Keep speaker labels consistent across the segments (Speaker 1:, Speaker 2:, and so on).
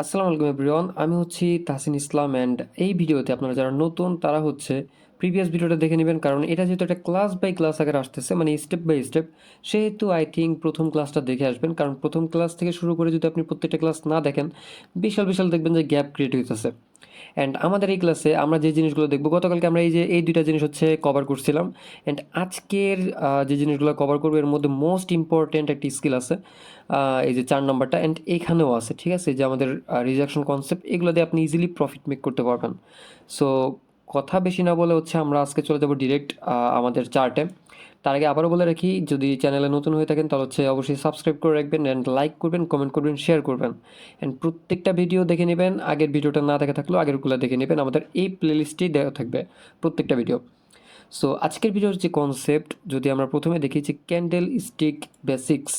Speaker 1: আসসালামু আলাইকুম এভরিওয়ান, আমি হচ্ছি তাহসিন ইসলাম অ্যান্ড এই ভিডিওতে আপনারা যারা নতুন তারা হচ্ছে প্রিভিয়াস ভিডিওটা দেখে নেবেন, কারণ এটা যেহেতু একটা ক্লাস বাই ক্লাস আকারে আসতেছে, মানে স্টেপ বাই স্টেপ, সেহেতু আই থিঙ্ক প্রথম ক্লাসটা দেখে আসবেন। কারণ প্রথম ক্লাস থেকে শুরু করে যদি আপনি প্রত্যেকটা ক্লাস না দেখেন, বিশাল বিশাল দেখবেন যে গ্যাপ ক্রিয়েট হইতেছে। অ্যান্ড আমাদের এই ক্লাসে আমরা যে জিনিসগুলো দেখবো, গতকালকে আমরা এই দুইটা জিনিস হচ্ছে কভার করছিলাম। অ্যান্ড আজকের যে জিনিসগুলো কভার করবো এর মধ্যে মোস্ট ইম্পর্ট্যান্ট একটি স্কিল আছে, এই যে 4 নাম্বারটা, অ্যান্ড এখানেও আছে, ঠিক আছে, যে আমাদের রিজেকশন কনসেপ্ট, এগুলো দিয়ে আপনি ইজিলি প্রফিট মেক করতে পারবেন। সো কথা বেশি না বলে হচ্ছে আমরা আজকে চলে যাব ডিরেক্ট আমাদের চার্টে। তার আগে আবারও বলে রাখি, যদি চ্যানেলে নতুন হয়ে থাকেন তাহলে হচ্ছে অবশ্যই সাবস্ক্রাইব করে রাখবেন অ্যান্ড লাইক করবেন, কমেন্ট করবেন, শেয়ার করবেন। অ্যান্ড প্রত্যেকটা ভিডিও দেখে নেবেন, আগের ভিডিওটা না দেখে থাকলেও আগেরগুলো দেখে নেবেন, আমাদের এই প্লেলিস্টেই দেওয়া থাকবে প্রত্যেকটা ভিডিও। সো আজকের ভিডিওর যে কনসেপ্ট, যদি আমরা প্রথমে দেখি যে candle stick basics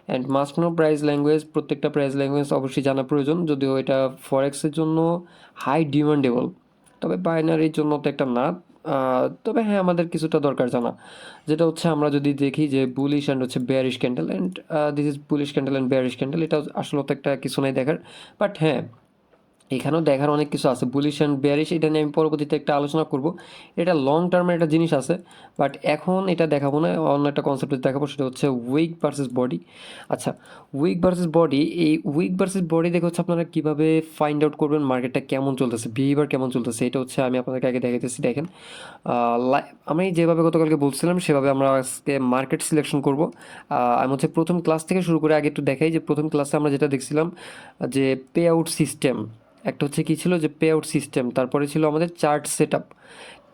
Speaker 1: and must know price language. প্রত্যেকটা প্রাইস ল্যাঙ্গুয়েজ অবশ্যই জানা প্রয়োজন, যদিও এটা ফরেক্সের জন্য হাই ডিমান্ডেবল, তবে বাইনারির জন্য তো একটা না। তবে হ্যাঁ, আমাদের কিছুটা দরকার জানা, যেটা হচ্ছে আমরা যদি দেখি যে বুলিশ অ্যান্ড হচ্ছে bearish candle, and this is bullish candle and bearish candle, এটা আসলে তো একটা কিছু নাই দেখার। বাট হ্যাঁ, এখানেও দেখার অনেক কিছু আছে, বুলিশ অ্যান্ড বেয়ারিশ, এটা নিয়ে আমি পরবর্তীতে একটা আলোচনা করব। এটা লং টার্মের একটা জিনিস আছে, বাট এখন এটা দেখাবো না, অন্য একটা কনসেপ্ট দেখাবো, সেটা হচ্ছে উইক ভার্সেস বডি। আচ্ছা, উইক ভার্সেস বডি, এই উইক ভার্সেস বডি দেখে হচ্ছে আপনারা কীভাবে ফাইন্ড আউট করবেন মার্কেটটা কেমন চলতেছে, বিহেভিয়ার কেমন চলতেছে, এটা হচ্ছে আমি আপনাদেরকে আগে দেখাইতেছি। দেখেন, আমি যেভাবে গতকালকে বলছিলাম সেভাবে আমরা আজকে মার্কেট সিলেকশন করব। আমি হচ্ছে প্রথম ক্লাস থেকে শুরু করে আগে একটু দেখাই যে প্রথম ক্লাসে আমরা যেটা দেখছিলাম যে পে আউট সিস্টেম, একটা হচ্ছে কী ছিল যে পে আউট সিস্টেম, তারপরে ছিল আমাদের চার্ট সেট আপ।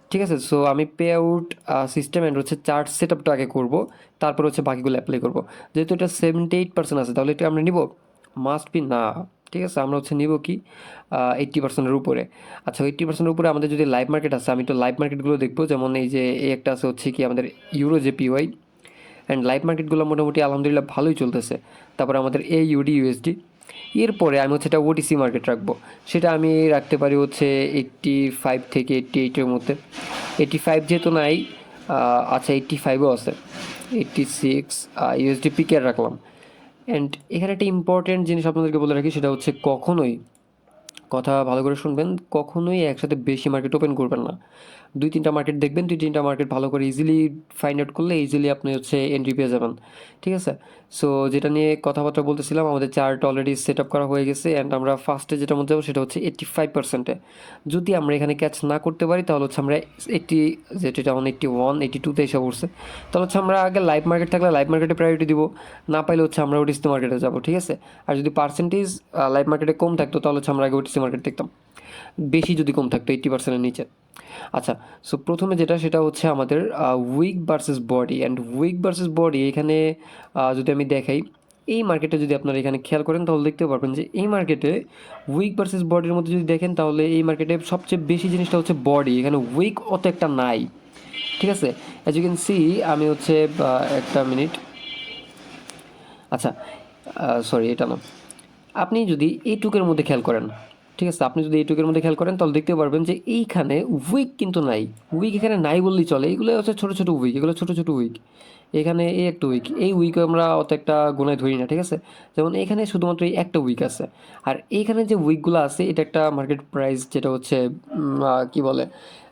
Speaker 1: ঠিক আছে, সো আমি পে আউট সিস্টেম অ্যান্ড হচ্ছে চার্ট সেট আপটা আগে করবো, তারপর হচ্ছে বাকিগুলো অ্যাপ্লাই করবো। যেহেতু এটা 78% আছে, তাহলে এটা আমরা নিব? মাস্ট বি না। ঠিক আছে, আমরা হচ্ছে নিব কি 80%-এর উপরে। আচ্ছা, 80%-এর উপরে আমাদের যদি লাইভ মার্কেট আছে, আমি তো লাইভ মার্কেটগুলো দেখবো, যেমন এই যে এই একটা আছে হচ্ছে কি আমাদের ইউরো জেপিওয়াই, অ্যান্ড লাইভ মার্কেটগুলো মোটামুটি আলহামদুলিল্লাহ ভালোই চলতেছে। তারপরে আমাদের AUD USD, এরপরে আমি হচ্ছে এটা ওটিসি মার্কেট রাখবো, সেটা আমি রাখতে পারি হচ্ছে 85 থেকে 88-এর মধ্যে। 85 যেহেতু নাই, আচ্ছা 85ও আছে, 86 USD পিকের রাখলাম। অ্যান্ড এখানে একটা ইম্পর্টেন্ট জিনিস আপনাদেরকে বলে রাখি, সেটা হচ্ছে কখনোই, কথা ভালো করে শুনবেন, কখনোই একসাথে বেশি মার্কেট ওপেন করবেন না। 2-3টা মার্কেট দেখবেন, 2-3টা মার্কেট ভালো করে ইজিলি ফাইন্ড আউট করলে ইজিলি আপনি হচ্ছে এন্ট্রি পেয়ে যাবেন। ঠিক আছে, সো যেটা নিয়ে কথাবার্তা বলতেছিলাম, আমাদের চার্ট অলরেডি সেট আপ করা হয়ে গেছে, অ্যান্ড আমরা ফার্স্টে যেটা মধ্যে যাবো সেটা হচ্ছে 85%-এ। যদি আমরা এখানে ক্যাচ না করতে পারি তাহলে হচ্ছে আমরা 80, যেটা যেমন 81, 82-তে এসে পড়ছে, তাহলে হচ্ছে আমরা আগে লাইভ মার্কেট থাকলে লাইভ মার্কেটে প্রায়োরিটি দিব, না পাইলে হচ্ছে আমরা ওটিসি মার্কেটে যাবো। ঠিক আছে, আর যদি পার্সেন্টেজ লাইভ মার্কেটে কম থাকতো তাহলে হচ্ছে আমরা আগে ওটিসি মার্কেট দেখতাম, বেশি যদি কম থাকতো 80%-এর নিচে। আচ্ছা, সো প্রথমে যেটা সেটা হচ্ছে আমাদের weak versus body, and weak versus body এখানে যদি আমি দেখাই, এই মার্কেটে যদি আপনারা এখানে খেয়াল করেন তাহলে দেখতে পারবেন যে এই মার্কেটে উইক ভার্সেস বডির মধ্যে যদি দেখেন, তাহলে এই মার্কেটে সবচেয়ে বেশি জিনিসটা হচ্ছে বডি, এখানে উইক অত একটা নাই। ঠিক আছে, অ্যাজ ইউ ক্যান সি, আমি হচ্ছে একটা মিনিট, আচ্ছা সরি এটা না, আপনি যদি এইটুকের মধ্যে খেয়াল করেন, ঠিক আছে, আপনি যদি এইটুকের মধ্যে খেয়াল করেন তাহলে দেখতে পারবেন যে এইখানে উইক কিন্তু নাই। উইক এখানে নাই বললেই চলে, এগুলো হচ্ছে ছোটো ছোটো উইক, এগুলো ছোটো ছোটো উইক। এখানে এই একটা উইক, এই উইক আমরা অত একটা গোনায় ধরি না। ঠিক আছে, যেমন এখানে শুধুমাত্র এই একটা উইক আছে, আর এইখানে যে উইকগুলো আছে এটা একটা মার্কেট প্রাইস, যেটা হচ্ছে কী বলে,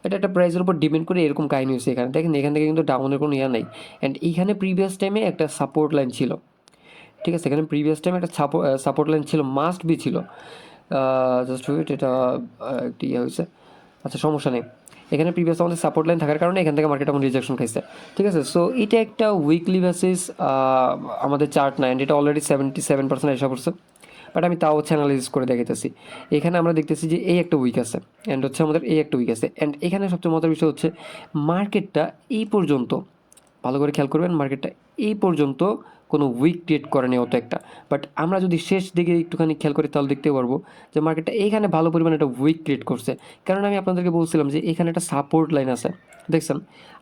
Speaker 1: এটা একটা প্রাইসের উপর ডিপেন্ড করে এরকম কাহিনী হচ্ছে। এখানে দেখেন, এখান থেকে কিন্তু ডাউনের কোনো ইয়া নেই, অ্যান্ড এইখানে প্রিভিয়াস টাইমে একটা সাপোর্ট লাইন ছিল। ঠিক আছে, এখানে প্রিভিয়াস টাইমে একটা সাপোর্ট লাইন ছিল, মাস্ট বি ছিল। জাস্ট ওয়েট, এটা একটু ইয়ে হয়েছে, আচ্ছা সমস্যা নেই। এখানে প্রিভিয়াস আমাদের সাপোর্ট লাইন থাকার কারণে এখান থেকে মার্কেট আমার রিজেকশন খাইছে। ঠিক আছে, সো এটা একটা উইকলি বেসিস আমাদের চার্ট না, অ্যান্ড এটা অলরেডি 77% এসে পড়ছে, বাট আমি তাও হচ্ছে অ্যানালাইসিস করে দেখাইতেছি। এখানে আমরা দেখতেছি যে এই একটা উইক আছে, অ্যান্ড হচ্ছে আমাদের এই একটা উইক আছে, অ্যান্ড এখানে সবচেয়ে মজার বিষয় হচ্ছে মার্কেটটা এই পর্যন্ত, ভালো করে খেয়াল করবেন, মার্কেটটা এই পর্যন্ত কোনো উইক ক্রিয়েট করেনি অত একটা। বাট আমরা যদি শেষ দিকে একটুখানি খেয়াল করি তাহলে দেখতে পারবো যে মার্কেটটা এইখানে ভালো পরিমাণে একটা উইক ক্রিয়েট করছে। কারণ আমি আপনাদেরকে বলছিলাম যে এখানে একটা সাপোর্ট লাইন আছে, দেখছেন,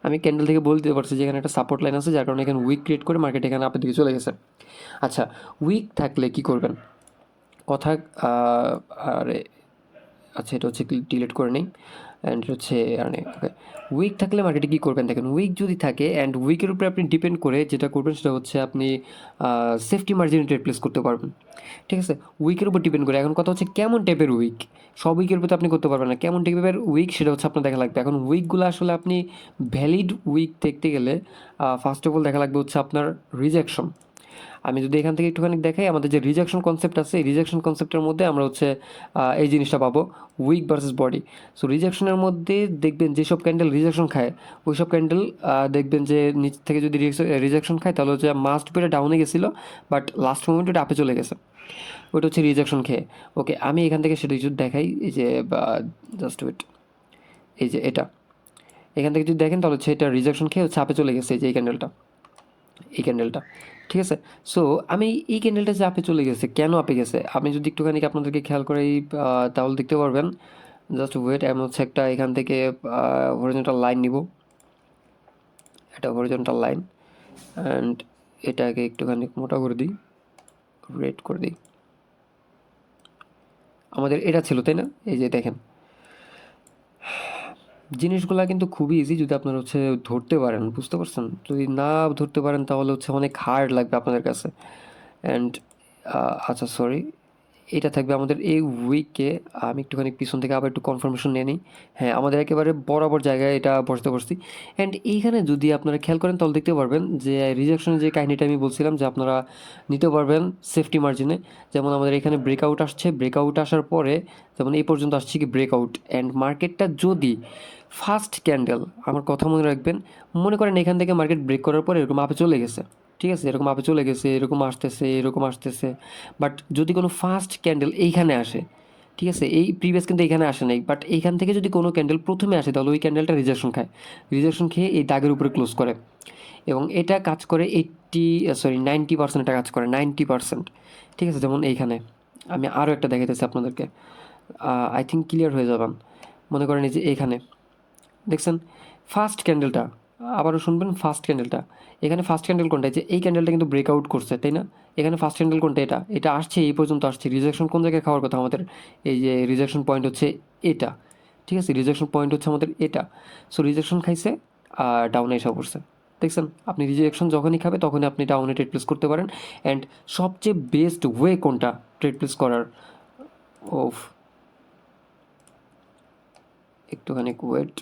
Speaker 1: আমি ক্যান্ডেল থেকে বলতে পারছি যে এখানে একটা সাপোর্ট লাইন আছে, যার কারণে এখানে উইক ক্রিয়েট করে মার্কেট এখানে আপনার দিকে চলে গেছে। আচ্ছা, উইক থাকলে কি করবেন, কথা আরে আচ্ছা এটা হচ্ছে ডিলিট করে নিই অ্যান্ড হচ্ছে আর্নিং। ওকে, উইক থাকলে মার্কেটে কী করবেন দেখেন, উইক যদি থাকে অ্যান্ড উইকের উপরে আপনি ডিপেন্ড করে যেটা করবেন সেটা হচ্ছে আপনি সেফটি মার্জিনে ট্রেড প্লেস করতে পারবেন। ঠিক আছে, উইকের উপর ডিপেন্ড করে। এখন কথা হচ্ছে কেমন টাইপের উইক, সব উইকের উপর তো আপনি করতে পারবেন না, কেমন টাইপের উইক সেটা হচ্ছে আপনার দেখা লাগবে। এখন উইকগুলো আসলে আপনি ভ্যালিড উইক দেখতে গেলে ফার্স্ট অফ অল দেখা লাগবে হচ্ছে আপনার রিজেকশন। আমি যদি এখান থেকে একটুখানি দেখাই, আমাদের যে রিজেকশন কনসেপ্ট আছে, এই রিজেকশন কনসেপ্টের মধ্যে আমরা হচ্ছে এই জিনিসটা পাবো, উইক ভার্সেস বডি। সো রিজেকশনের মধ্যে দেখবেন যেসব ক্যান্ডেল রিজেকশন খায়, ওই সব ক্যান্ডেল দেখবেন যে নিচ থেকে যদি রিজেকশন খায় তাহলে হচ্ছে মাস্ট পেরে ডাউনে গেছিলো, বাট লাস্ট মোমেন্টে ওটা আপে চলে গেছে, ওটা হচ্ছে রিজেকশন খেয়ে। ওকে, আমি এখান থেকে সেটা যদি দেখাই, এই যে জাস্ট ওয়েট, এই যে এটা এখান থেকে যদি দেখেন তাহলে হচ্ছে এটা রিজেকশন খেয়ে হচ্ছে আপে চলে গেছে, এই যে এই ক্যান্ডেলটা, এই ক্যান্ডেলটা। ঠিক আছে, সো আমি এই ক্যান্ডেলটা যে আপে চলে গেছে, কেন আপে গেছে আমি যদি একটুখানি আপনাদেরকে খেয়াল করি তাহলে দেখতে পারবেন। জাস্ট ওয়েট, আমি হচ্ছে একটা এখান থেকে হরিজন্টাল লাইন নিব, এটা হরিজন্টাল লাইন, অ্যান্ড এটাকে একটুখানি মোটা করে দিই, রেড করে দিই। আমাদের এটা ছিল তাই না, এই যে দেখেন জিনিসগুলা কিন্তু খুবই ইজি যদি আপনারা হচ্ছে ধরতে পারেন, বুঝতে পারছেন? যদি না ধরতে পারেন তাহলে হচ্ছে অনেক হার্ড লাগবে আপনাদের কাছে। অ্যান্ড আচ্ছা সরি, এটা থাকবে আমাদের এই উইকে। আমি একটুখানি পিছন থেকে আবার একটু কনফার্মেশন নিয়ে নিই। হ্যাঁ, আমাদের একেবারে বরাবর জায়গায় এটা বসতে বসছি। অ্যান্ড এইখানে যদি আপনারা খেয়াল করেন তাহলে দেখতে পারবেন যে রিজেকশনের যে কাহিনিটা আমি বলছিলাম যে আপনারা নিতে পারবেন সেফটি মার্জিনে। যেমন আমাদের এখানে ব্রেকআউট আসছে, ব্রেকআউট আসার পরে যেমন এই পর্যন্ত আসছে কি ব্রেকআউট, অ্যান্ড মার্কেটটা যদি ফার্স্ট ক্যান্ডেল, আমার কথা মনে রাখবেন, মনে করেন এখান থেকে মার্কেট ব্রেক করার পর এরকম আপে চলে গেছে, ঠিক আছে, এরকম আপে চলে গেছে, এরকম আসতেছে, এরকম আসতেছে, বাট যদি কোনো ফার্স্ট ক্যান্ডেল এইখানে আসে, ঠিক আছে, এই প্রিভিয়াস কিন্তু এইখানে আসে নাই, বাট এইখান থেকে যদি কোনো ক্যান্ডেল প্রথমে আসে তাহলে ওই ক্যান্ডেলটা রিজেকশন খায়, রিজেকশন খেয়ে এই দাগের উপরে ক্লোজ করে, এবং এটা কাজ করে 90% এটা কাজ করে, 90%। ঠিক আছে, যেমন এইখানে আমি আরও একটা দেখাইতেছি আপনাদেরকে, আই থিঙ্ক ক্লিয়ার হয়ে যাবেন। মনে করেন এই যে এইখানে দেখছেন ফার্স্ট ক্যান্ডেলটা, আবারও শুনবেন ফার্স্ট ক্যান্ডেলটা, এখানে ফার্স্ট ক্যান্ডেল কোনটা, যে এই ক্যান্ডেলটা কিন্তু ব্রেকআউট করছে তাই না, এখানে ফার্স্ট ক্যান্ডেল কোনটা, এটা এটা আসছে এই পর্যন্ত আসছে, রিজেকশন কোন জায়গায় খাওয়ার কথা আমাদের, এই যে রিজেকশন পয়েন্ট হচ্ছে এটা, ঠিক আছে, রিজেকশন পয়েন্ট হচ্ছে আমাদের এটা। সো রিজেকশন খাইছে আর ডাউনে এসে পড়ছে, দেখছেন, আপনি রিজেকশন যখনই খাবে তখনই আপনি ডাউনে ট্রেড প্লেস করতে পারেন। অ্যান্ড সবচেয়ে বেস্ট ওয়ে কোনটা ট্রেড প্লেস করার, ওফ একটুখানি ওয়েট,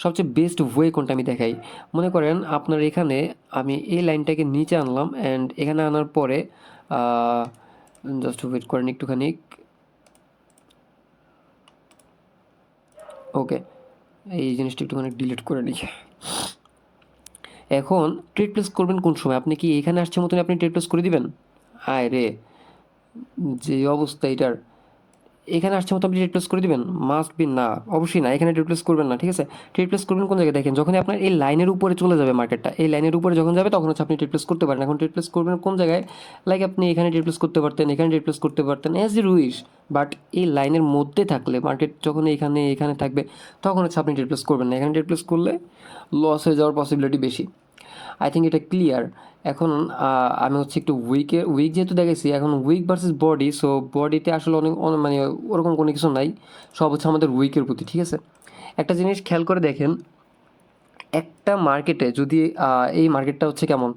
Speaker 1: সবচেয়ে বেস্ট ওয়ে কোনটা আমি দেখাই। মনে করেন আপনার এখানে আমি এই লাইনটাকে নিচে আনলাম, অ্যান্ড এখানে আনার পরে জাস্ট ওয়েট করেন একটুখানি, ওকে, এই জিনিসটা একটুখানি ডিলিট করে নিই। এখন ট্রেড প্লেস করবেন কোন সময়, আপনি কি এখানে আসছে মতন আপনি ট্রেড প্লেস করে দিবেন, আয় রে যে অবস্থা এটার, এখানে আসছে মতো আপনি ট্রেড প্লেস করে দিবেন, মাস্ট বি না, অবশ্যই না, এখানে ট্রেড প্লেস করবেন না। ঠিক আছে, ট্রেড প্লেস করবেন কোন জায়গায় দেখেন, যখন আপনার এই লাইনের উপরে চলে যাবে মার্কেটটা, এই লাইনের উপরে যখন যাবে তখন হচ্ছে আপনি ট্রেড প্লেস করতে পারেন। এখন ট্রেড প্লেস করবেন কোন জায়গায়, লাইক আপনি এখানে ট্রেড প্লেস করতে পারতেন, এখানে ট্রেড প্লেস করতে পারতেন, অ্যাজ ইউ উইশ, বাট এই লাইনের মধ্যে থাকলে মার্কেট যখন এখানে এখানে থাকবে তখন হচ্ছে আপনি ট্রেড প্লেস করবেন না, এখানে ট্রেড প্লেস করলে লস হয়ে যাওয়ার পসিবিলিটি বেশি। আই থিঙ্ক এটা ক্লিয়ার। এখন আমি হচ্ছে একটু উইক যেহেতু দেখেছি, এখন উইক ভার্সেস বডি, সো বডিতে আসলে মানে ওরকম কোনো কিছু নাই, সব হচ্ছে আমাদের উইকের প্রতি। ঠিক আছে, একটা জিনিস খেয়াল করে দেখেন, একটা মার্কেটে যদি এই মার্কেটটা হচ্ছে কেমন,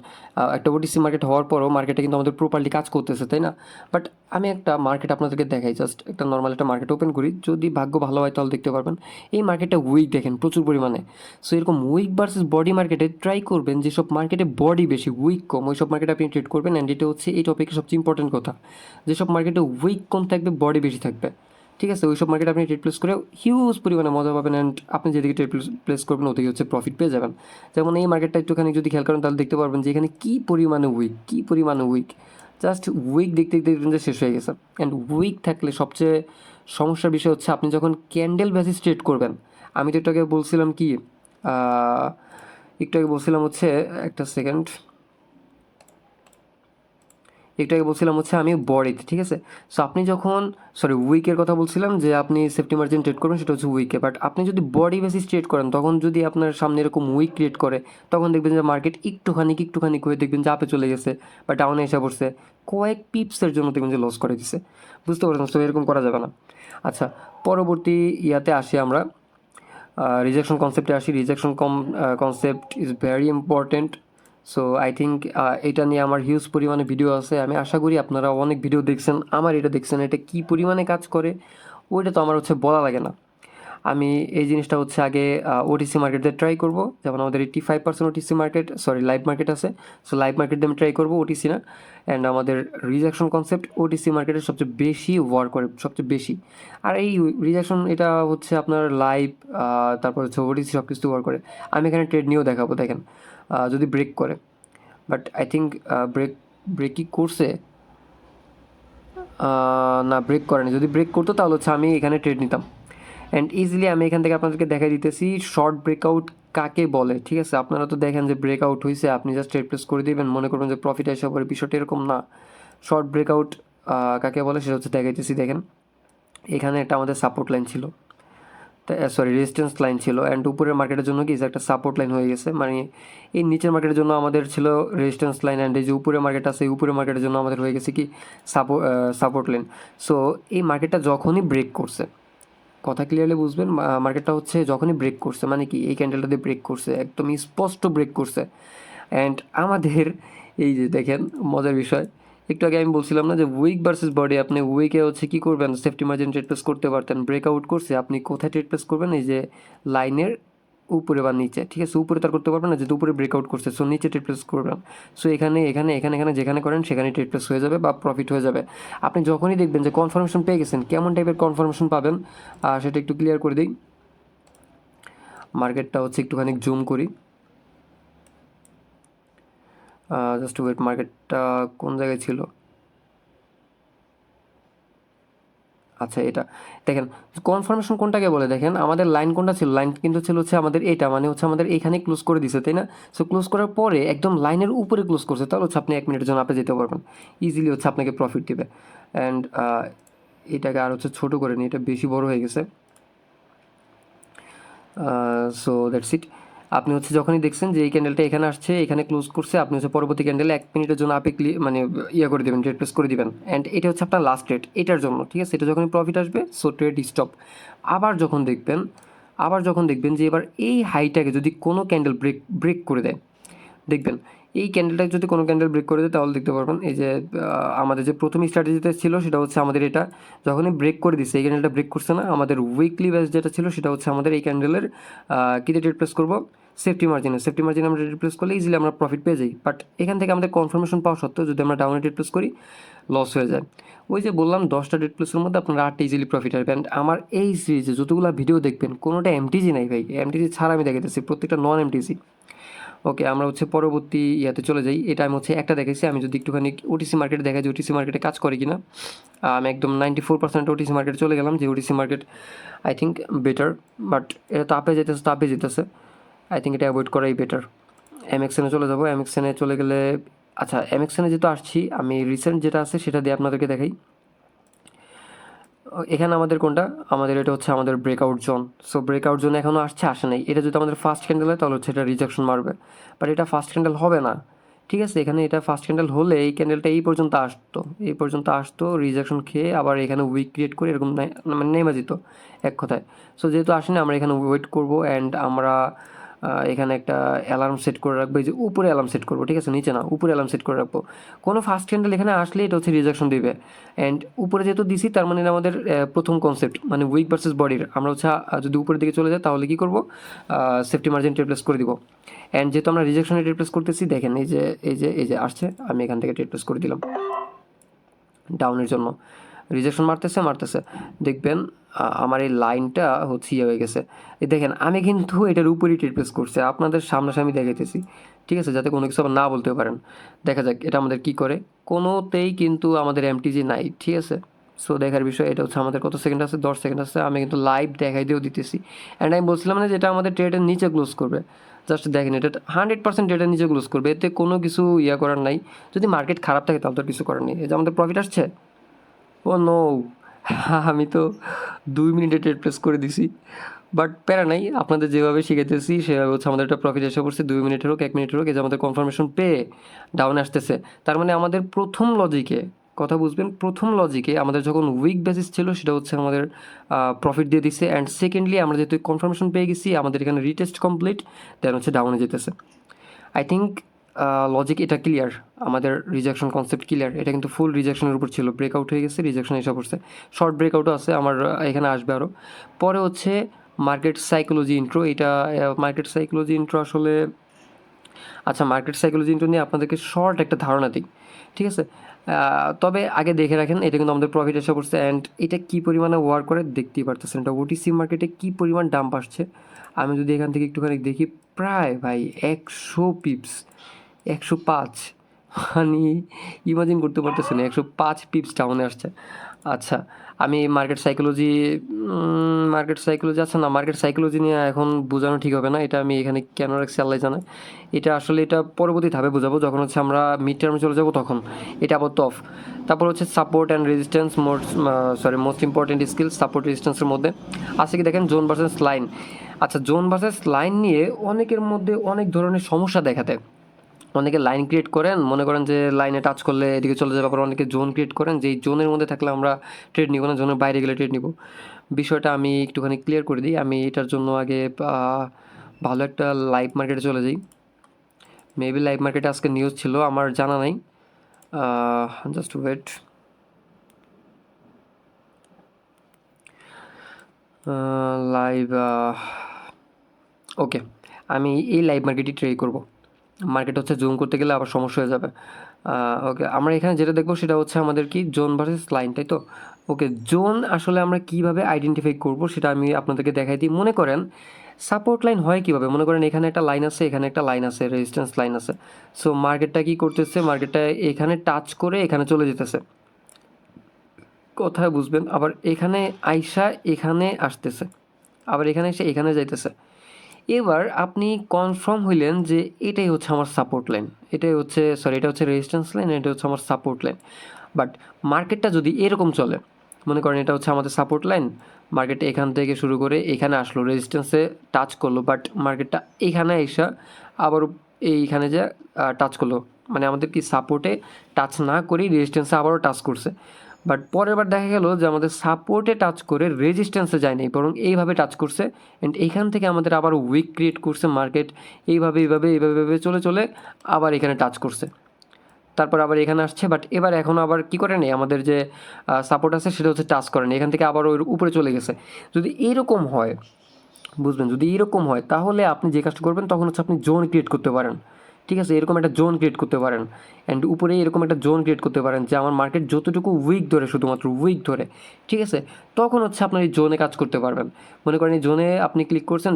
Speaker 1: একটা ওটিসি মার্কেট হওয়ার পরও মার্কেটে কিন্তু আমাদের প্রপারলি কাজ করতেছে তাই না, বাট আমি একটা মার্কেট আপনাদেরকে দেখাই, জাস্ট একটা নর্মাল একটা মার্কেট ওপেন করি, যদি ভাগ্য ভালো হয় তাহলে দেখতে পারবেন এই মার্কেটটা উইক দেখেন প্রচুর পরিমাণে। সো এরকম উইক ভার্সেস বডি মার্কেটে ট্রাই করবেন, যেসব মার্কেটে বডি বেশি উইক কম ওই সব মার্কেটে আপনি ট্রেড করবেন। অ্যান্ড এটা হচ্ছে এই টপিকের সবচেয়ে ইম্পর্টেন্ট কথা, যেসব মার্কেটে উইক কম থাকবে বডি বেশি থাকবে, ঠিক আছে, ওই সব মার্কেটে আপনি ট্রেড প্লেস করে হিউজ পরিমাণে মজা পাবেন, অ্যান্ড আপনি যেদিকে ট্রেড প্লেস করবেন ওদিকে হচ্ছে প্রফিট পেয়ে যাবেন। যেমন এই মার্কেটটা একটুখানি যদি খেয়াল করেন তাহলে দেখতে পারবেন যে এখানে কী পরিমাণে উইক, কী পরিমাণে উইক, জাস্ট উইক দেখতে দেখতে দেখবেন যে শেষ হয়ে গেছে। অ্যান্ড উইক থাকলে সবচেয়ে সমস্যার বিষয় হচ্ছে আপনি যখন ক্যান্ডেল বেসিস ট্রেড করবেন, আমি তো একটু আগে বলছিলাম কি, একটু আগে বলছিলাম হচ্ছে, একটা সেকেন্ড, একটু আগে বলছিলাম হচ্ছে আমি বডিতে, ঠিক আছে। সো আপনি যখন উইকের কথা বলছিলাম যে আপনি সেফটি মার্জিন ট্রেড করবেন, সেটা হচ্ছে উইকে। বাট আপনি যদি বডি বেসিস ট্রেড করেন, তখন যদি আপনার সামনে এরকম উইক ক্রিয়েট করে, তখন দেখবেন যে মার্কেট একটুখানি হয়ে দেখবেন যে আপে চলে গেছে বা ডাউনে এসে পড়ছে, কয়েক পিপসের জন্য দেখবেন যে লস করে দিছে। বুঝতে পারছেন? সো এরকম করা যাবে না। আচ্ছা, পরবর্তী ইয়াতে আসি আমরা, রিজেকশন কনসেপ্টে আসি। Rejection concept is very important. So I think এটা নিয়ে আমার হিউজ পরিমাণে ভিডিও আছে। আমি আশা করি আপনারা অনেক ভিডিও দেখছেন, আমার এটা দেখছেন। এটা কী পরিমাণে কাজ করে ওইটা তো আমার হচ্ছে বলা লাগে না। আমি এই জিনিসটা হচ্ছে আগে ওটিসি মার্কেটে ট্রাই করব। যেমন আমাদের 85% ওটিসি মার্কেট, লাইভ মার্কেট আছে। সো লাইভ মার্কেট দিয়ে আমি ট্রাই করবো, ওটিসি না। অ্যান্ড আমাদের রিজেকশন কনসেপ্ট ওটিসি মার্কেটে সবচেয়ে বেশি ওয়ার্ক করে, সবচেয়ে বেশি। আর এই রিজেকশন এটা হচ্ছে আপনার লাইভ, তারপর হচ্ছে ওটিসি সব কিছু ওয়ার্ক করে। আমি এখানে ট্রেড নিয়েও দেখাবো, দেখেন যদি ব্রেক করে। বাট আই থিঙ্ক ব্রেক কি করছে, না ব্রেক করেনি। যদি ব্রেক করতো তাহলে হচ্ছে আমি এখানে ট্রেড নিতাম। অ্যান্ড ইজিলি আমি এখান থেকে আপনাদেরকে দেখাই দিতেছি শর্ট ব্রেকআউট কাকে বলে, ঠিক আছে। আপনারা তো দেখেন যে ব্রেকআউট হয়েছে, আপনি জাস্ট ট্রেড প্লেস করে দিবেন, মনে করবেন যে প্রফিট আসা পরে। বিষয়টা এরকম না। শর্ট ব্রেকআউট কাকে বলে সেটা হচ্ছে দেখাইতেছি। দেখেন এখানে একটা আমাদের সাপোর্ট লাইন ছিল, রেজিস্ট্যান্স লাইন ছিল, অ্যান্ড উপরের মার্কেটের জন্য কি একটা সাপোর্ট লাইন হয়ে গেছে। মানে এই নিচের মার্কেটের জন্য আমাদের ছিল রেজিস্ট্যান্স লাইন, অ্যান্ড এই যে উপরের মার্কেট আছে, এই উপরের মার্কেটের জন্য আমাদের হয়ে গেছে কি সাপোর্ট লাইন। সো এই মার্কেটটা যখনই ব্রেক করছে, কথা ক্লিয়ারলি বুঝবেন, মার্কেটটা হচ্ছে যখনই ব্রেক করছে, মানে কি এই ক্যান্ডেলটা দিয়ে ব্রেক করছে, একদম স্পষ্ট ব্রেক করছে। অ্যান্ড আমাদের এই যে দেখেন মজার বিষয়, একটু আগে আমি বলছিলাম না যে উইক ভার্সেস বডি, আপনি উইকে হচ্ছে কী করবেন, সেফটি মার্জিন ট্রেড প্লেস করতে পারতেন। ব্রেকআউট করছে, আপনি কোথায় ট্রেড প্লেস করবেন? এই যে লাইনের উপরে বা নিচে, ঠিক আছে। উপরে তার করতে পারবেন না, যেহেতু উপরে ব্রেকআউট করছে। সো নিচে ট্রেড প্লেস করবেন। সো এখানে এখানে এখানে এখানে যেখানে করেন সেখানে ট্রেড প্লেস হয়ে যাবে বা প্রফিট হয়ে যাবে। আপনি যখনই দেখবেন যে কনফার্মেশন পেয়ে গেছেন, কেমন টাইপের কনফার্মেশন পাবেন সেটা একটু ক্লিয়ার করে দিই। মার্কেটটা হচ্ছে একটুখানি জুম করি, জাস্ট ওয়েট। মার্কেটটা কোন জায়গায় ছিল? আচ্ছা, এটা দেখেন কনফার্মেশন কোনটাকে বলে। দেখেন আমাদের লাইন কোনটা ছিল, লাইন কিন্তু ছিল হচ্ছে আমাদের এটা, মানে হচ্ছে আমাদের এখানে ক্লোজ করে দিছে, তাই না? সো ক্লোজ করার পরে একদম লাইনের উপরে ক্লোজ করছে, তাহলে হচ্ছে আপনি 1 মিনিটের জন্য আপনি যেতে পারবেন, ইজিলি হচ্ছে আপনাকে প্রফিট দেবে। অ্যান্ড এটাকে আর হচ্ছে ছোটো করে নিই, এটা বেশি বড় হয়ে গেছে। So that's it. আপনি হচ্ছে যখনই দেখছেন যে এই ক্যান্ডেলটা এখানে আসছে, এখানে ক্লোজ করছে, আপনি হচ্ছে পরবর্তী ক্যান্ডেলে 1 মিনিটের জন্য আপনি মানে ইয়ে করে দেবেন, ট্রেড প্লেস করে দিবেন। অ্যান্ড এটা হচ্ছে আপনার লাস্ট ট্রেড এটার জন্য, ঠিক আছে। এটা যখনই প্রফিট আসবে, সো ট্রেড স্টপ। আবার যখন দেখবেন যে এবার এই হাইটাকে যদি কোনো ক্যান্ডেল ব্রেক করে দেয়, দেখবেন এই ক্যান্ডেলটা যদি কোনো ক্যান্ডেল ব্রেক করে দেয়, তাহলে দেখতে পারবেন এই যে আমাদের যে প্রথম স্ট্র্যাটেজিতে ছিল সেটা হচ্ছে আমাদের এটা যখনই ব্রেক করে দিচ্ছে, এই ক্যান্ডেলটা ব্রেক করছে না, আমাদের উইকলি বেস যেটা ছিল সেটা হচ্ছে আমাদের এই ক্যান্ডেলের কীতে ট্রেড প্লেস করবো, সেফটি মার্জিনে আমরা ট্রেড প্লেস করলে ইজিলি আমরা প্রফিট পেয়ে যাই। বাট এখান থেকে আমাদের কনফার্মেশন পাওয়া সত্ত্বেও যদি আমরা ডাউনে ট্রেড প্লেস করি, লস হয়ে যায়। ওই যে বললাম 10টা ট্রেড প্লেসের মধ্যে আপনারা 8টা ইজিলি প্রফিট আসবে। অ্যান্ড আমার এই সিরিজে যতগুলো ভিডিও দেখবেন কোনোটা এমটিজি নাই ভাই, এমটিজি ছাড়া আমি দেখাতেছি, প্রত্যেকটা নন এমটিজি। ওকে, আমরা হচ্ছে পরবর্তী ইয়াতে চলে যাই। এটা আমি হচ্ছে একটা দেখেছি। আমি যদি একটুখানি ওটিসি মার্কেটে দেখাই যে ওটিসি মার্কেটে কাজ করে কিনা, আমি একদম 94% ওটিসি মার্কেটে চলে গেলাম, যে OTC market I think better. But এটা তো আপে যেতেছে, আই থিঙ্ক এটা অ্যাভয়েড করাই বেটার। এমএক্সএনে চলে যাবো। এমএক্সএনে চলে গেলে, আচ্ছা এমএক্সএনে যেহেতু আসছি, আমি রিসেন্ট যেটা আছে সেটা দিয়ে আপনাদেরকে দেখাই। এখানে আমাদের কোনটা, আমাদের এটা হচ্ছে আমাদের breakout zone. So breakout zone এখনও আসে নাই। এটা যদি আমাদের ফার্স্ট ক্যান্ডেল হয় তাহলে হচ্ছে এটা রিজেকশন মারবে, বাট এটা ফার্স্ট ক্যান্ডেল হবে না, ঠিক আছে। এখানে এটা ফার্স্ট ক্যান্ডেল হলে এই ক্যান্ডেলটা এই পর্যন্ত আসতো রিজেকশন খেয়ে, আবার এখানে উইক ক্রিয়েট করে এরকম মানে নেমে যেত এক কথায়। সো যেহেতু আসেনি, আমরা এখানে ওয়েট করবো। অ্যান্ড আমরা এখানে একটা অ্যালার্ম সেট করে রাখবো, এই যে উপরে অ্যালার্ম সেট করবো, ঠিক আছে, নিচে না, উপরে অ্যালার্ম সেট করে রাখবো। কোনো ফার্স্ট ক্যান্ডেল এখানে আসলে এটা হচ্ছে রিজেকশন দিবে। অ্যান্ড উপরে যেহেতু দিছি, তার মানে আমাদের প্রথম কনসেপ্ট মানে উইক ভার্সেস বডির, আমরা হচ্ছে যদি উপরের দিকে চলে যায় তাহলে কী করবো, সেফটি মার্জিন রিপ্লেস করে দিব। অ্যান্ড যেহেতু আমরা রিজেকশনে রিপ্লেস করতেছি, দেখেন এই যে আসছে, আমি এখান থেকে রিপ্লেস করে দিলাম ডাউনের জন্য। রিজেকশন মারতেছে, দেখবেন আমার এই লাইনটা হচ্ছে ইয়ে হয়ে গেছে। এই দেখেন আমি কিন্তু এটার উপরই ট্রেড প্লেস করছি, আপনাদের সামনাসামনি দেখাইতেছি, ঠিক আছে, যাতে কোনো কিছু আবার না বলতে পারেন। দেখা যাক এটা আমাদের কি করে। কোনোতেই কিন্তু আমাদের এমটিজি নাই, ঠিক আছে। সো দেখার বিষয়, এটা হচ্ছে আমাদের কত সেকেন্ড আছে, 10 সেকেন্ড আছে। আমি কিন্তু লাইভ দেখাই দিয়েও দিতেছি। অ্যান্ড আমি বলছিলাম না যেটা আমাদের ট্রেডের নিচে ক্লোজ করবে, জাস্ট দেখেন এটা 100% ট্রেডের নিচে ক্লোজ করবে, এতে কোনো কিছু ইয়া করার নাই। যদি মার্কেট খারাপ থাকে তাহলে তো আর কিছু করার নেই। এই যে আমাদের প্রফিট আসছে, ও নো, আমি তো 2 মিনিটে ট্রেড প্লেস করে দিছি। বাট প্যারা নাই, আপনাদের যেভাবে শিখাইতেছি সেভাবে হচ্ছে আমাদের একটা প্রফিট এসে পড়ছে। 2 মিনিটের হোক 1 মিনিটের হোক, এই যে আমাদের কনফার্মেশন পেয়ে ডাউনে আসতেছে। তার মানে আমাদের প্রথম লজিকে, কথা বুঝবেন, প্রথম লজিকে আমাদের যখন উইক বেসিস ছিল সেটা হচ্ছে আমাদের প্রফিট দিয়ে দিচ্ছে। অ্যান্ড সেকেন্ডলি আমরা যেহেতু কনফার্মেশন পেয়ে গেছি, আমাদের এখানে রিটেস্ট কমপ্লিট, দেন হচ্ছে ডাউনে যেতেছে। আই থিঙ্ক লজিক এটা ক্লিয়ার, আমাদের রিজেকশন কনসেপ্ট ক্লিয়ার। এটা কিন্তু ফুল রিজেকশনের উপর ছিল, ব্রেকআউট হয়ে গেছে, রিজেকশন এসে পড়ছে, শর্ট ব্রেকআউটও আছে আমার এখানে আসবে আরও পরে। হচ্ছে মার্কেট সাইকোলজি ইন্ট্রো, এটা মার্কেট সাইকোলজি ইন্ট্রো আসলে, আচ্ছা মার্কেট সাইকোলজি ইন্ট্রো নিয়ে আপনাদেরকে শর্ট একটা ধারণা দিই, ঠিক আছে? তবে আগে দেখে রাখেন, এটা কিন্তু আমাদের প্রফিট এসে পড়ছে। অ্যান্ড এটা কী পরিমাণে ওয়ার্ক করে দেখতেই পারতেছেন, এটা ওটিসি মার্কেটে কী পরিমাণ ডাম্প আসছে। আমি যদি এখান থেকে একটুখানি দেখি, প্রায় ভাই 100 পিপস, 105, মানে ইমাজিন করতে পারতেছেন 105 পিপস ডাউনে আসছে। আচ্ছা, আমি মার্কেট সাইকোলজি আচ্ছা না, মার্কেট সাইকোলজি নিয়ে এখন বোঝানো ঠিক হবে না, এটা আমি এখানে কেন রাখছি আল্লাহ জানে। এটা আসলে এটা পরবর্তী ধাপে বোঝাবো, যখন হচ্ছে আমরা মিড টার্মে চলে যাবো তখন। এটা আপাতত অফ। তারপর হচ্ছে support and resistance, most important skill support রেজিস্ট্যান্সের মধ্যে আছে কি দেখেন, জোন ভার্সেস লাইন। আচ্ছা, জোন ভার্সেস লাইন নিয়ে অনেকের মধ্যে অনেক ধরনের সমস্যা দেখা দেয়। অনেকে লাইন ক্রিয়েট করেন, মনে করেন যে লাইনে টাচ করলে এদিকে চলে যাবে, আবার অনেকে জোন ক্রিয়েট করেন যে এই জোনের মধ্যে থাকলে আমরা ট্রেড নিব না, জোনের বাইরে গেলে ট্রেড নিব। বিষয়টা আমি একটুখানি ক্লিয়ার করে দিই। আমি এটার জন্য আগে ভালো একটা লাইভ মার্কেটে চলে যাই। মেবি লাইভ মার্কেটে আজকে নিউজ ছিল, আমার জানা নাই, জাস্ট ওয়েট। লাইভ, ওকে, আমি এই লাইভ মার্কেটই ট্রাই করব। মার্কেট হচ্ছে জুম করতে গেলে আবার সমস্যা হয়ে যাবে। ওকে, আমরা এখানে যেটা দেখবো সেটা হচ্ছে আমাদের কি জোন ভার্সেস লাইন, তাই তো? ওকে, জোন আসলে আমরা কিভাবে আইডেন্টিফাই করব সেটা আমি আপনাদেরকে দেখাই দিই। মনে করেন সাপোর্ট লাইন হয় কীভাবে, মনে করেন এখানে একটা লাইন আছে, এখানে একটা লাইন আছে, রেজিস্ট্যান্স লাইন আছে। সো মার্কেটটা কী করতেছে, মার্কেটটা এখানে টাচ করে এখানে চলে যেতেছে, কোথায় বুঝবেন, আবার এখানে আইসা এখানে আসতেছে, আবার এখানে এসে এখানে যাইতেছে। এবার আপনি কনফার্ম হইলেন যে এটাই হচ্ছে আমার সাপোর্ট লাইন, এটাই হচ্ছে এটা হচ্ছে রেজিস্ট্যান্স লাইন, এটা হচ্ছে আমার সাপোর্ট লাইন। বাট মার্কেটটা যদি এরকম চলে, মনে করেন এটা হচ্ছে আমাদের সাপোর্ট লাইন, মার্কেট এখান থেকে শুরু করে এখানে আসলো, রেজিস্ট্যান্সে টাচ করলো, বাট মার্কেটটা এখানে এসে আবার এইখানে যে টাচ করলো, মানে আমাদের কি সাপোর্টে টাচ না করেই রেজিস্ট্যান্সে আবারও টাচ করছে। বাট পরের বার দেখা গেল যে আমাদের সাপোর্টে টাচ করে রেজিস্ট্যান্সে যায় নাই, বরং এইভাবে টাচ করছে। অ্যান্ড এইখান থেকে আমাদের আবার উইক ক্রিয়েট করছে মার্কেট, এইভাবে চলে চলে আবার এখানে টাচ করছে, তারপর আবার এখানে আসছে। বাট এবার এখন আবার কী করে নেই, আমাদের যে সাপোর্ট আছে সেটা হচ্ছে টাচ করে নেই, এখান থেকে আবার ওর উপরে চলে গেছে। যদি এইরকম হয়, বুঝবেন, যদি এইরকম হয় তাহলে আপনি যে কাজটা করবেন তখন হচ্ছে আপনি জোন ক্রিয়েট করতে পারেন, ঠিক আছে? এরকম একটা জোন ক্রিয়েট করতে পারেন, অ্যান্ড উপরে এরকম একটা জোন ক্রিয়েট করতে পারেন যে আমার মার্কেট যতটুকু উইক ধরে, শুধুমাত্র উইক ধরে, ঠিক আছে? তখন হচ্ছে আপনার এই জোনে কাজ করতে পারবেন। মনে করেন এই জোনে আপনি ক্লিক করছেন,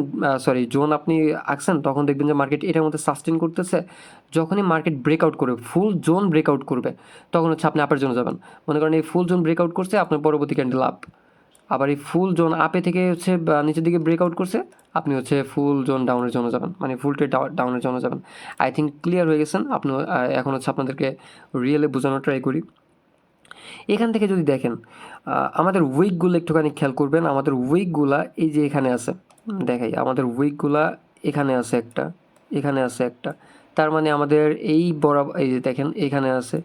Speaker 1: জোন আপনি আঁকছেন, তখন দেখবেন যে মার্কেট এটার মধ্যে সাস্টেন করতেছে। যখনই মার্কেট ব্রেকআউট করবে, ফুল জোন ব্রেকআউট করবে, তখন হচ্ছে আপনি আপের জন্য যাবেন। মনে করেন এই ফুল জোন ব্রেকআউট করছে, আপনার পরবর্তী ক্যান্ডেল আপ। আবার এই ফুল জোন আপে থেকে হচ্ছে নিচের দিকে ব্রেকআউট করছে, আপনি হচ্ছে ফুল জোন ডাউনের জন্য যাবেন, মানে ফুল ট্রেড ডাউনের জন্য যাবেন। আই থিঙ্ক ক্লিয়ার হয়ে গেছেন আপনি। এখন হচ্ছে আপনাদেরকে রিয়েলে বোঝানোর ট্রাই করি। এখান থেকে যদি দেখেন, আমাদের উইকগুলো একটুখানি খেয়াল করবেন। আমাদের উইকগুলা এই যে এখানে আছে, দেখাই, আমাদের উইকগুলা এখানে আছে একটা, এখানে আছে একটা, তার মানে আমাদের এই বরাবর, এই যে দেখেন এখানে আছে,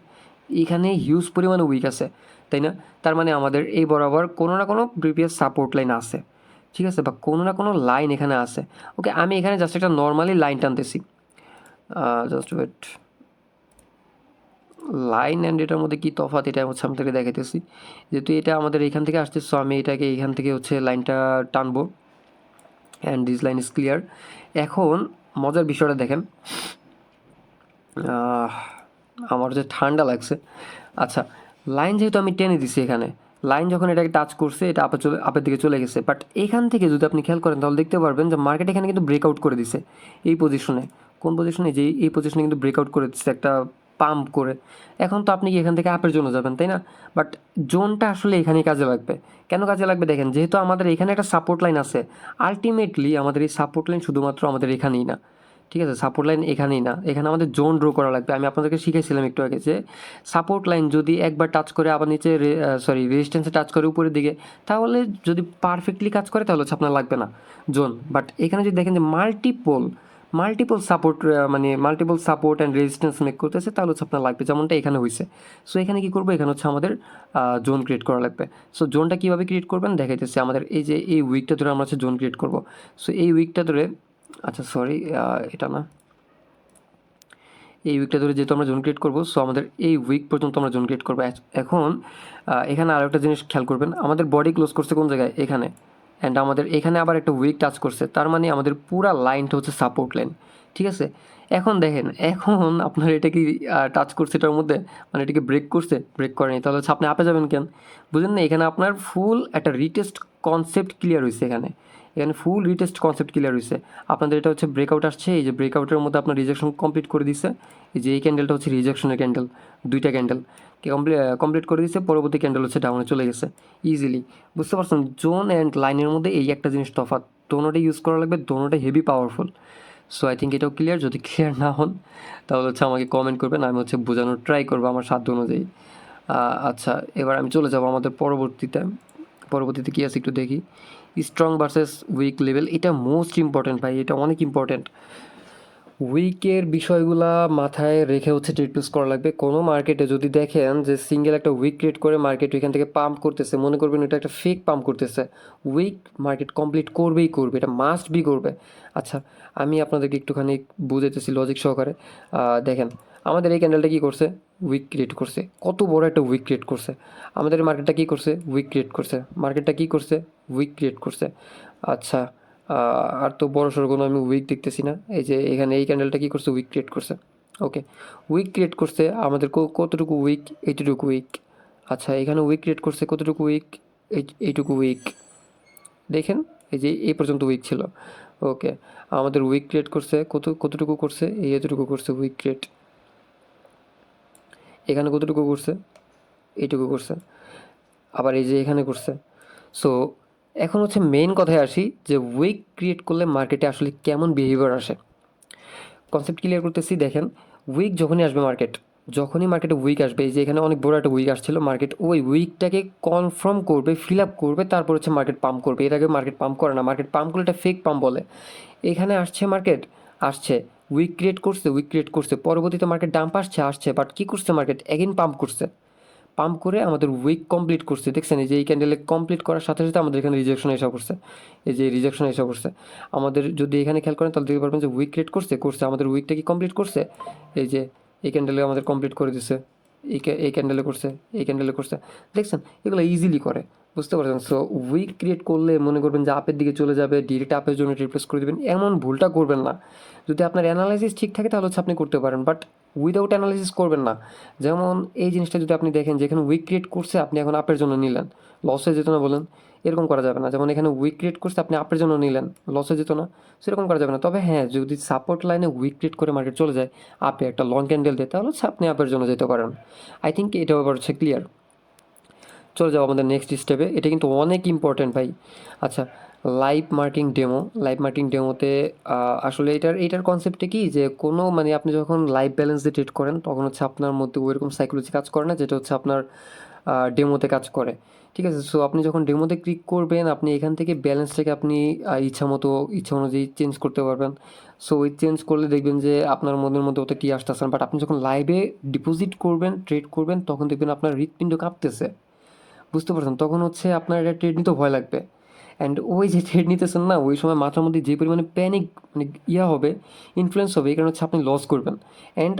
Speaker 1: এখানে হিউজ পরিমাণে উইক আছে, তাই না? তার মানে আমাদের এই বরাবর কোনো না কোনো প্রিভিয়াস সাপোর্ট লাইন আছে, ঠিক আছে, বা কোনো না কোনো লাইন এখানে আছে। ওকে, আমি এখানে জাস্ট একটা নর্মালি লাইন টানতেছি, জাস্ট ওয়েট। লাইন অ্যান্ড এটার মধ্যে কী তফাৎ এটা হচ্ছে আমাদেরকে দেখাইতেছি। যেহেতু এটা আমাদের এখান থেকে আসছে, সো আমি এটাকে এইখান থেকে হচ্ছে লাইনটা টানবো, and this line is clear. এখন মজার বিষয়টা দেখেন, আমার যে ঠান্ডা লাগছে। আচ্ছা, লাইন যেহেতু আমি টেনে দিছি, এখানে লাইন যখন এটাকে টাচ করছে এটা আপের দিকে চলে গেছে। বাট এখান থেকে যদি আপনি খেয়াল করেন তাহলে দেখতে পারবেন যে মার্কেট এখানে কিন্তু ব্রেকআউট করে দিছে এই পজিশনে। কোন পজিশনে? যে এই পজিশনে কিন্তু ব্রেকআউট করে দিচ্ছে একটা পাম্প করে। এখন তো আপনি কি এখান থেকে আপের জন্য যাবেন, তাই না? বাট জোনটা আসলে এখানেই কাজে লাগবে। কেন কাজে লাগবে দেখেন, যেহেতু আমাদের এখানে একটা সাপোর্ট লাইন আছে, আলটিমেটলি আমাদের এই সাপোর্ট লাইন শুধুমাত্র আমাদের এখানেই না, ঠিক আছে? সাপোর্ট লাইন এখানেই না, এখানে আমাদের জোন ড্র করা লাগবে। আমি আপনাদেরকে শিখাইছিলাম একটু আগে যে সাপোর্ট লাইন যদি একবার টাচ করে আবার নিচে রেজিস্ট্যান্সে টাচ করে উপরের দিকে, তাহলে যদি পারফেক্টলি কাজ করে তাহলে হচ্ছে আপনার লাগবে না জোন। বাট এখানে যদি দেখেন যে মাল্টিপল সাপোর্ট মানে multiple support and resistance make করতেছে, তাহলে হচ্ছে আপনার লাগবে, যেমনটা এখানে হয়েছে। সো এখানে কী করবো, এখানে হচ্ছে আমাদের জোন ক্রিয়েট করা লাগবে। সো জোনটা কীভাবে ক্রিয়েট করবেন দেখাইতেছে। আমাদের এই যে এই উইকটা ধরে আমরা হচ্ছে জোন ক্রিয়েট করবো। সো এই উইকটা ধরে, আচ্ছা সরি, এটা না, এই উইকটা ধরে যেহেতু আমরা জোন ক্রিয়েট করবো, সো আমাদের এই উইক পর্যন্ত আমরা জোন ক্রিয়েট করবো। এখন এখানে আরও একটা জিনিস খেয়াল করবেন, আমাদের বডি ক্লোজ করছে কোন জায়গায়, এখানে। অ্যান্ড আমাদের এখানে আবার একটা উইক টাচ করছে, তার মানে আমাদের পুরা লাইনটা হচ্ছে সাপোর্ট লাইন, ঠিক আছে? এখন দেখেন, এখন আপনার এটা কি টাচ করছে এটার মধ্যে, মানে এটাকে ব্রেক করছে, ব্রেক করেনি, তাহলে হচ্ছে আপনি আপে যাবেন কেন? বুঝলেন না? এখানে আপনার ফুল একটা রিটেস্ট কনসেপ্ট ক্লিয়ার হয়েছে, এখানে ফুল রিটেস্ট কনসেপ্ট ক্লিয়ার হয়েছে। আপনাদের এটা হচ্ছে ব্রেকআউট আসছে, এই যে ব্রেকআউটের মধ্যে আপনার রিজেকশন কমপ্লিট করে দিচ্ছে। এই যে এই ক্যান্ডেলটা হচ্ছে রিজেকশনের ক্যান্ডেল, দুইটা ক্যান্ডেল কমপ্লিট করে দিচ্ছে, পরবর্তী ক্যান্ডেল হচ্ছে ডাউনে চলে গেছে ইজিলি। বুঝতে পারছেন? জোন অ্যান্ড লাইনের মধ্যে এই একটা জিনিস তফাৎ, দোনোটাই ইউজ করা লাগবে, দোনোটাই heavy powerful. So I think এটাও ক্লিয়ার। যদি ক্লিয়ার না হন তাহলে হচ্ছে আমাকে কমেন্ট করবেন, আমি হচ্ছে বোঝানোর ট্রাই করবো আমার সাধ্য অনুযায়ী। আচ্ছা, এবার আমি চলে যাবো আমাদের পরবর্তীতে কী আছে একটু দেখি। স্ট্রং ভার্সেস উইক লেভেল, এটা মোস্ট ইম্পর্ট্যান্ট ভাই, এটা অনেক ইম্পর্ট্যান্ট। উইকের বিষয়গুলা মাথায় রেখে হচ্ছে ট্রেড চুজ করা লাগবে। কোনো মার্কেটে যদি দেখেন যে সিঙ্গেল একটা উইক ক্রিয়েট করে মার্কেট ওইখান থেকে পাম্প করতেছে, মনে করবেন এটা একটা ফেক পাম্প করতেছে, উইক মার্কেট কমপ্লিট করবেই করবে, এটা মাস্ট বি করবে। আচ্ছা, আমি আপনাদেরকে একটুখানি বুঝাইতেছি লজিক সহকারে। দেখেন, আমাদের এই ক্যান্ডেলটা কী করছে, উইক ক্রিয়েট করছে, কত বড় একটা উইক ক্রিয়েট করছে। আমাদের মার্কেটটা কী করছে, উইক ক্রিয়েট করছে, মার্কেটটা কী করছে, উইক ক্রিয়েট করছে। আচ্ছা, আর তো বড় সড়ো কোনো আমি উইক দেখতেছি না। এই যে এখানে এই ক্যান্ডেলটা কী করছে, উইক ক্রিয়েট করছে। ওকে, উইক ক্রিয়েট করছে, আমাদের কতটুকু উইক, এইটুকু উইক। আচ্ছা, এখানে উইক ক্রিয়েট করছে, কতটুকু উইক, এইটুকু উইক। দেখেন, এই যে এই পর্যন্ত উইক ছিল। ওকে, আমাদের উইক ক্রিয়েট করছে, কতটুকু করছে, এতটুকু করছে উইক ক্রিয়েট। এখানে কতটুকু করছে, এইটুকু করছে। আবার এই যে এখানে করছে। সো এখন হচ্ছে মেইন কথায় আসি যে উইক ক্রিয়েট করলে মার্কেটে আসলে কেমন বিহেভিয়ার আসে। কনসেপ্ট ক্লিয়ার করতেছি। দেখেন, উইক যখনই মার্কেটে উইক আসবে, এই যে এখানে অনেক বড় একটা উইক আসছিল, মার্কেট ওই উইকটাকে কনফার্ম করবে, ফিল আপ করবে, তারপর হচ্ছে মার্কেট পাম্প করবে। এর আগে মার্কেট পাম্প করে না, মার্কেট পাম্প করলে এটা ফেক পাম্প বলে। এখানে আসছে মার্কেট, আসছে উইক ক্রিয়েট করছে, পরবর্তীতে মার্কেট ডাম্প আসছে, বাট কী করছে মার্কেট, এগেন পাম্প করে আমাদের উইক কমপ্লিট করছে। দেখছেন, এই যে এই ক্যান্ডেলে কমপ্লিট করার সাথে সাথে আমাদের এখানে রিজেকশন এসে পড়ছে। এই যে রিজেকশন এসে পড়ছে, আমাদের যদি এখানে খেয়াল করেন তাহলে দেখতে পারবেন যে উইক ক্রিয়েট করছে, আমাদের উইকটা কি কমপ্লিট করছে। এই যে এই ক্যান্ডেলে আমাদের কমপ্লিট করে দিছে, এই ক্যান্ডেলে করছে। দেখছেন, এগুলো ইজিলি করে, বুঝতে পারছেন? সো উইক ক্রিয়েট করলে মনে করবেন যে আপের দিকে চলে যাবে, ডিরেক্ট আপের জন্য রিপ্লেস করে দেবেন, এমন ভুলটা করবেন না। যদি আপনার অ্যানালাইসিস ঠিক থাকে তাহলে হচ্ছে আপনি করতে পারেন, বাট উইদাউট অ্যানালাইসিস করবেন না। যেমন এই জিনিসটা যদি আপনি দেখেন, যেখানে উইক ক্রিয়েট করছে আপনি এখন আপের জন্য নিলেন, লস হয়ে যেত না বলেন? এরকম করা যাবে না। যেমন এখানে উইক ক্রিয়েট করছে, আপনি আপের জন্য নিলেন, লস হয়ে যেত না? সেরকম করা যাবে না। তবে হ্যাঁ, যদি সাপোর্ট লাইনে উইক ক্রিয়েট করে মার্কেট চলে যায়, আপে একটা লং ক্যান্ডেল দেয়, তাহলে হচ্ছে আপনি আপের জন্য যেতে পারেন। আই থিঙ্ক এটাও আবার হচ্ছে ক্লিয়ার। চলে যাবো আমাদের নেক্সট স্টেপে, এটা কিন্তু অনেক ইম্পর্টেন্ট ভাই। আচ্ছা, লাইভ মার্কিং ডেমোতে আসলে এটার কনসেপ্টটা কি, যে কোনো মানে আপনি যখন লাইভ ব্যালেন্স দিয়ে ট্রেড করেন তখন হচ্ছে আপনার মধ্যে ওইরকম সাইকোলজি কাজ করে না, যেটা হচ্ছে আপনার ডেমোতে কাজ করে, ঠিক আছে? সো আপনি যখন ডেমোতে ক্লিক করবেন, আপনি এখান থেকে ব্যালেন্সটাকে আপনি ইচ্ছা অনুযায়ী চেঞ্জ করতে পারবেন। সো ওই চেঞ্জ করলে দেখবেন যে আপনার মনের মধ্যে ওটা কি আসতেছে না, বাট আপনি যখন লাইভে ডিপোজিট করবেন, ট্রেড করবেন, তখন দেখবেন আপনার হৃৎপিণ্ড কাঁপতেছে, বুঝতে পারছেন? তখন হচ্ছে আপনার এটা ট্রেড নিতেও ভয় লাগবে। অ্যান্ড ওই যে ট্রেড নিতেছেন না, ওই সময় মাথার মধ্যে যে পরিমাণে প্যানিক মানে হবে, ইনফ্লুয়েন্স হবে, এই কারণে হচ্ছে আপনি লস করবেন। অ্যান্ড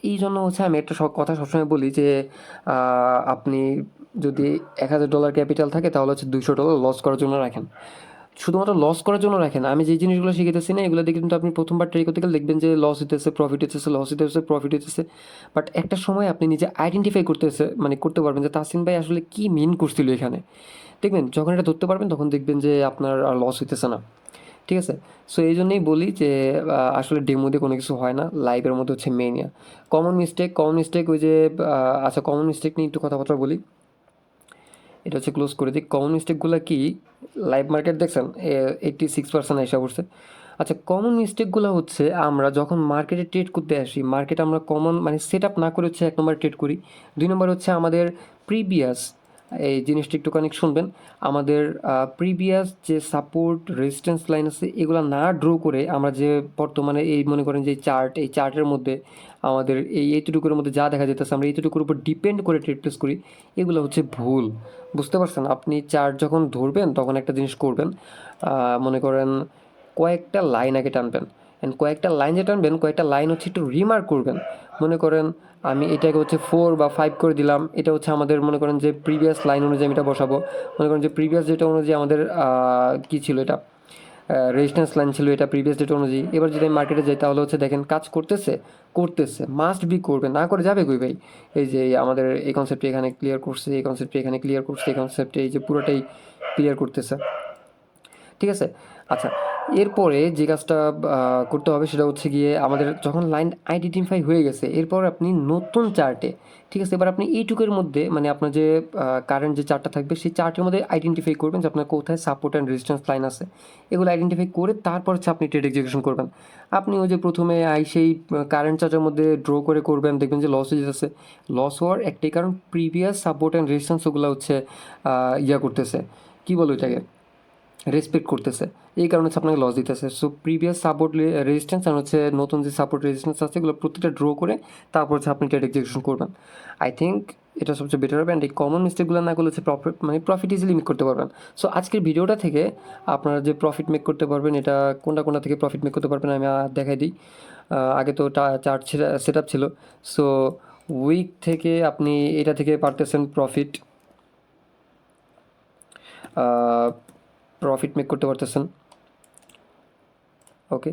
Speaker 1: এই জন্য হচ্ছে আমি একটা কথা সবসময় বলি যে আপনি যদি $1000 ক্যাপিটাল থাকে তাহলে হচ্ছে $200 লস করার জন্য রাখেন, শুধুমাত্র লস করার জন্য রাখেন। আমি যে জিনিসগুলো শিখেতেছি না, এগুলো দেখে কিন্তু আপনি প্রথমবার ট্রাই করতে গেলে দেখবেন যে লস হইতেছে, প্রফিট হইতেছে। বাট একটা সময় আপনি নিজে আইডেন্টিফাই করতে পারবেন যে তাসিন ভাই আসলে কী মিন করছিল এখানে। দেখবেন যখন এটা ধরতে পারবেন তখন দেখবেন যে আপনার আর লস হইতেছে না, ঠিক আছে? সো এই জন্যই বলি যে আসলে ডেমো দিয়ে কোনো কিছু হয় না, লাইভের মধ্যে হচ্ছে মেইনিয়া। কমন মিস্টেক ওই যে আচ্ছা কমন মিস্টেক নিয়ে একটু কথাবার্তা বলি। এটা হচ্ছে ক্লোজ করে দিই। কমন মিস্টেকগুলো কি, লাইভ মার্কেট দেখছেন 86% এসে পড়ছে। আচ্ছা কমন মিস্টেকগুলো হচ্ছে আমরা যখন মার্কেটে ট্রেড করতে আসি, মার্কেটে আমরা কমন মানে সেট আপ না করে হচ্ছে 1 নম্বর ট্রেড করি। 2 নম্বর হচ্ছে আমাদের প্রিভিয়াস, এই জিনিসটা একটুখানি শুনবেন, আমাদের প্রিভিয়াস যে সাপোর্ট রেজিস্ট্যান্স লাইন আছে এগুলো না ড্র করে আমরা যে বর্তমানে এই মনে করেন যে এই চার্টের মধ্যে আমাদের এইটুকুর মধ্যে যা দেখা যেতেছে আমরা এইটুকুর উপর ডিপেন্ড করে ট্রেড প্লেস করি, এগুলো হচ্ছে ভুল। বুঝতে পারছেন? আপনি চার্ট যখন ধরবেন তখন একটা জিনিস করবেন, মনে করেন কয়েকটা লাইন আগে টানবেন, অ্যান্ড কয়েকটা লাইন যে টানবেন কয়েকটা লাইন হচ্ছে একটু রিমার্ক করবেন। মনে করেন আমি এটাকে হচ্ছে 4 বা 5 করে দিলাম, এটা হচ্ছে আমাদের মনে করেন যে প্রিভিয়াস লাইন অনুযায়ী আমি এটা বসাবো। মনে করেন যে প্রিভিয়াস যেটা অনুযায়ী আমাদের কী ছিল এটা, রেজিস্ট্যান্স লাইন ছিল এটা প্রিভিয়াস ডেট অনুযায়ী। এবার যদি আমি মার্কেটে যাই তাহলে হচ্ছে দেখেন কাজ করতেছে মাস্ট বি করবে, না করে যাবে কই ভাই? এই যে আমাদের এই কনসেপ্টটি এখানে ক্লিয়ার করছে, এই কনসেপ্টটি এখানে ক্লিয়ার করছে, এই কনসেপ্টে এই যে পুরোটাই ক্লিয়ার করতেছে। ঠিক আছে? আচ্ছা, এরপরে যে কাজটা করতে হবে সেটা হচ্ছে গিয়ে আমাদের যখন লাইন আইডেন্টিফাই হয়ে গেছে, এরপর আপনি নতুন চার্টে, ঠিক আছে? এবার আপনি এইটুকের মধ্যে মানে আপনার যে কারেন্ট যে চার্টটা থাকবে সেই চার্টের মধ্যে আইডেন্টিফাই করবেন যে আপনার কোথায় সাপোর্ট অ্যান্ড রেজিস্ট্যান্স লাইন আছে। এগুলো আইডেন্টিফাই করে তারপর হচ্ছে আপনি ট্রেড এক্সিকিউশন করবেন। আপনি ওই যে প্রথমে সেই কারেন্ট চার্টের মধ্যে ড্র করে করবেন, দেখবেন যে লস হয়ে যাচ্ছে। লস হওয়ার একটাই কারণ প্রিভিয়াস সাপোর্ট অ্যান্ড রেজিস্ট্যান্স ওগুলো হচ্ছে করতেছে, কী বলো এটাকে, রেসপেক্ট করতেছে। এই কারণে হচ্ছে আপনাকে লস দিতেছে। সো প্রিভিয়াস সাপোর্ট রেজিস্ট্যান্স আর হচ্ছে নতুন যে সাপোর্ট রেজিস্ট্যান্স আছে এগুলো প্রত্যেকটা ড্র করে তারপর হচ্ছে আপনি ট্রেড এক্সিকিউশন করবেন। আই থিঙ্ক এটা সবচেয়ে বেটার হবে, অ্যান্ড এই কমন মিস্টেকগুলো না করলে হচ্ছে প্রফিট ইজিলি মেক করতে পারবেন। সো আজকের ভিডিওটা থেকে আপনারা যে প্রফিট মেক করতে পারবেন, এটা কোনটা থেকে প্রফিট মেক করতে পারবেন আমি দেখাই দিই। আগে তো চার্ট সেট আপ ছিল। সো উইক থেকে আপনি এটা থেকে পারতেছেন প্রফিট মেক করতে পারতেছেন। ওকে,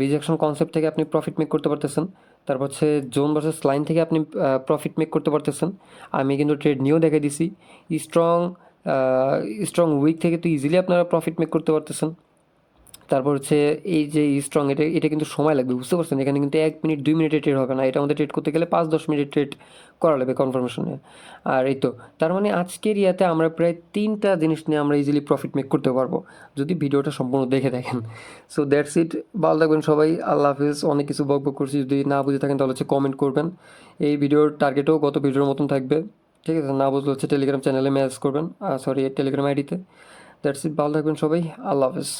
Speaker 1: রিজেকশন কনসেপ্ট থেকে আপনি প্রফিট মেক করতে পারতেছেন। তারপর হচ্ছে জোন ভার্সেস লাইন থেকে আপনি প্রফিট মেক করতে পারতেছেন। আমি কিন্তু ট্রেড নিয়েও দেখে দিছি। স্ট্রং স্ট্রং উইক থেকে তো ইজিলি আপনারা প্রফিট মেক করতে পারতেছেন। তারপর হচ্ছে এই যে স্ট্রং, এটা কিন্তু সময় লাগবে, বুঝতে পারছেন? এখানে কিন্তু 1 মিনিট 2 মিনিটে ট্রেড হবে না, এটা আমাদের ট্রেড করতে গেলে 5-10 মিনিট ট্রেড করা লাগবে কনফার্মেশনে। আর এই তো, তার মানে আজকের ইয়াতে আমরা প্রায় 3টা জিনিস নিয়ে আমরা ইজিলি প্রফিট মেক করতে পারবো যদি ভিডিওটা সম্পূর্ণ দেখে দেখেন। সো দ্যাটস ইট, ভালো থাকবেন সবাই, আল্লাহ হাফিজ। অনেক কিছু বকবক করছি, যদি না বুঝে থাকেন তাহলে হচ্ছে কমেন্ট করবেন। এই ভিডিওর টার্গেটও গত ভিডিওর মতন থাকবে, ঠিক আছে? না বুঝলে হচ্ছে টেলিগ্রাম চ্যানেলে মেসেজ করবেন, টেলিগ্রাম আইডিতে। দ্যাটস ইট, ভালো থাকবেন সবাই, আল্লাহ হাফিজ।